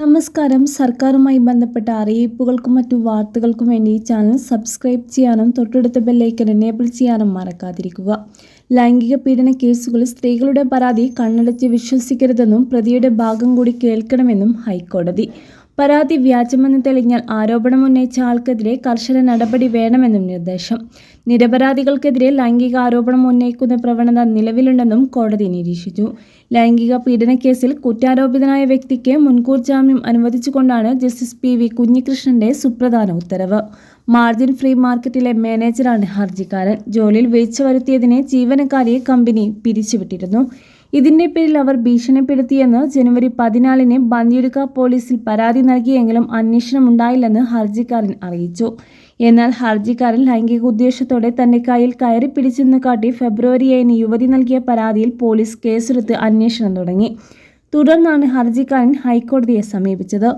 നമസ്കാരം. സർക്കാരുമായി ബന്ധപ്പെട്ട അറിയിപ്പുകൾക്കും മറ്റു വാർത്തകൾക്കും വേണ്ടി ഈ ചാനൽ സബ്സ്ക്രൈബ് ചെയ്യാനും തൊട്ടടുത്ത ബെല്ലൈക്കൺ എനേബിൾ ചെയ്യാനും മറക്കാതിരിക്കുക. ലൈംഗിക പീഡന കേസുകളിൽ സ്ത്രീകളുടെ പരാതി കണ്ണടച്ച് വിശ്വസിക്കരുതെന്നും പ്രതിയുടെ ഭാഗം കൂടി കേൾക്കണമെന്നും ഹൈക്കോടതി. പരാതി വ്യാജമെന്ന് തെളിഞ്ഞാൽ ആരോപണമുന്നയിച്ച ആൾക്കെതിരെ കർശന നടപടി വേണമെന്നും നിർദ്ദേശം. നിരപരാധികൾക്കെതിരെ ലൈംഗിക ആരോപണം ഉന്നയിക്കുന്ന പ്രവണത നിലവിലുണ്ടെന്നും കോടതി നിരീക്ഷിച്ചു. ലൈംഗിക പീഡനക്കേസിൽ കുറ്റാരോപിതനായ വ്യക്തിക്ക് മുൻകൂർ ജാമ്യം അനുവദിച്ചുകൊണ്ടാണ് ജസ്റ്റിസ് പി.വി. കുഞ്ഞികൃഷ്ണന്റെ സുപ്രധാന ഉത്തരവ്. മാർജിൻ ഫ്രീ മാർക്കറ്റിലെ മാനേജറാണ് ഹർജിക്കാരൻ. ജോലിയിൽ വീഴ്ച വരുത്തിയതിന് ജീവനക്കാരിയെ കമ്പനി പിരിച്ചുവിട്ടിരുന്നു. ഇതിന്റെ പേരിൽ അവർ ഭീഷണിപ്പെടുത്തിയെന്ന് ജനുവരി 14-ന് ബന്ദിയുടുക്ക പോലീസിൽ പരാതി നൽകിയെങ്കിലും അന്വേഷണമുണ്ടായില്ലെന്ന് ഹർജിക്കാരൻ അറിയിച്ചു. എന്നാൽ ഹർജിക്കാരൻ ലൈംഗിക ഉദ്ദേശത്തോടെ തന്റെ കയ്യിൽ കയറി പിടിച്ചെന്ന് കാട്ടി ഫെബ്രുവരി 7-ന് യുവതി നൽകിയ പരാതിയിൽ പോലീസ് കേസെടുത്ത് അന്വേഷണം തുടങ്ങി. തുടർന്നാണ് ഹർജിക്കാരൻ ഹൈക്കോടതിയെ സമീപിച്ചത്.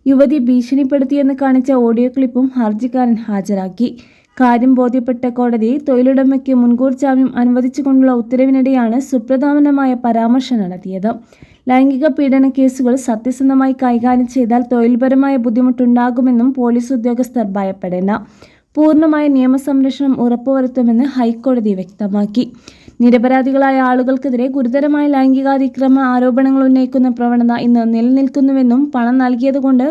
യുവതി ഭീഷണിപ്പെടുത്തിയെന്ന് കാണിച്ച ഓഡിയോ ക്ലിപ്പും ഹർജിക്കാരൻ ഹാജരാക്കി. കാര്യം ബോധ്യപ്പെട്ട കോടതി തൊഴിലുടമയ്ക്ക് മുൻകൂർ ജാമ്യം അനുവദിച്ചുകൊണ്ടുള്ള ഉത്തരവിനിടെയാണ് സുപ്രധാനമായ പരാമർശം നടത്തിയത്. ലൈംഗിക പീഡന കേസുകൾ സത്യസന്ധമായി കൈകാര്യം ചെയ്താൽ തൊഴിൽപരമായ ബുദ്ധിമുട്ടുണ്ടാകുമെന്നും പോലീസ് ഉദ്യോഗസ്ഥർ ഭയപ്പെടേണ്ട. പൂർണ്ണമായ നിയമസംരക്ഷണം ഉറപ്പുവരുത്തുമെന്ന് ഹൈക്കോടതി വ്യക്തമാക്കി. നിരപരാധികളായ ആളുകൾക്കെതിരെ ഗുരുതരമായ ലൈംഗികാതിക്രമ ആരോപണങ്ങൾ ഉന്നയിക്കുന്ന പ്രവണത ഇന്ന് നിലനിൽക്കുന്നുവെന്നും പണം നൽകിയതുകൊണ്ട്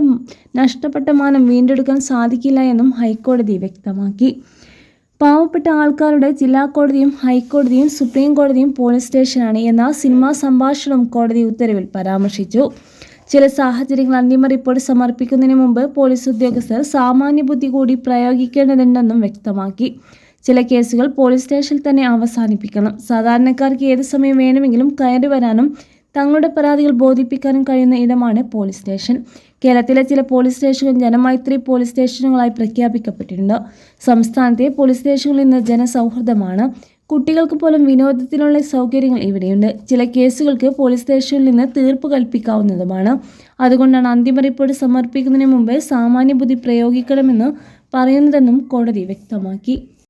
നഷ്ടപ്പെട്ട മാനം വീണ്ടെടുക്കാൻ സാധിക്കില്ല എന്നും ഹൈക്കോടതി വ്യക്തമാക്കി. പാവപ്പെട്ട ആൾക്കാരുടെ ജില്ലാ കോടതിയും ഹൈക്കോടതിയും സുപ്രീം കോടതിയും പോലീസ് സ്റ്റേഷനാണ് എന്ന സിനിമാ സംഭാഷണം കോടതി ഉത്തരവിൽ പരാമർശിച്ചു. ചില സാഹചര്യങ്ങൾ അന്തിമ റിപ്പോർട്ട് സമർപ്പിക്കുന്നതിന് മുമ്പ് പോലീസ് ഉദ്യോഗസ്ഥർ സാമാന്യബുദ്ധി കൂടി പ്രയോഗിക്കേണ്ടതുണ്ടെന്നും വ്യക്തമാക്കി. ചില കേസുകൾ പോലീസ് സ്റ്റേഷനിൽ തന്നെ അവസാനിപ്പിക്കണം. സാധാരണക്കാർക്ക് ഏത് സമയം വേണമെങ്കിലും കയറി വരാനും തങ്ങളുടെ പരാതികൾ ബോധിപ്പിക്കാനും കഴിയുന്ന ഇടമാണ് പോലീസ് സ്റ്റേഷൻ. കേരളത്തിലെ ചില പോലീസ് സ്റ്റേഷനുകൾ ജനമൈത്രി പോലീസ് സ്റ്റേഷനുകളായി പ്രഖ്യാപിക്കപ്പെട്ടിട്ടുണ്ട്. സംസ്ഥാനത്തെ പോലീസ് സ്റ്റേഷനുകൾ ഇന്ന് ജനസൗഹൃദമാണ്. കുട്ടികൾക്ക് പോലും വിനോദത്തിനുള്ള സൗകര്യങ്ങൾ ഇവിടെയുണ്ട്. ചില കേസുകൾക്ക് പോലീസ് സ്റ്റേഷനിൽ നിന്ന് തീർപ്പ് കൽപ്പിക്കാവുന്നതുമാണ്. അതുകൊണ്ടാണ് അന്തിമ റിപ്പോർട്ട് സമർപ്പിക്കുന്നതിന് മുമ്പ് സാമാന്യബുദ്ധി പ്രയോഗിക്കണമെന്ന് പറയുന്നതെന്നും കോടതി വ്യക്തമാക്കി.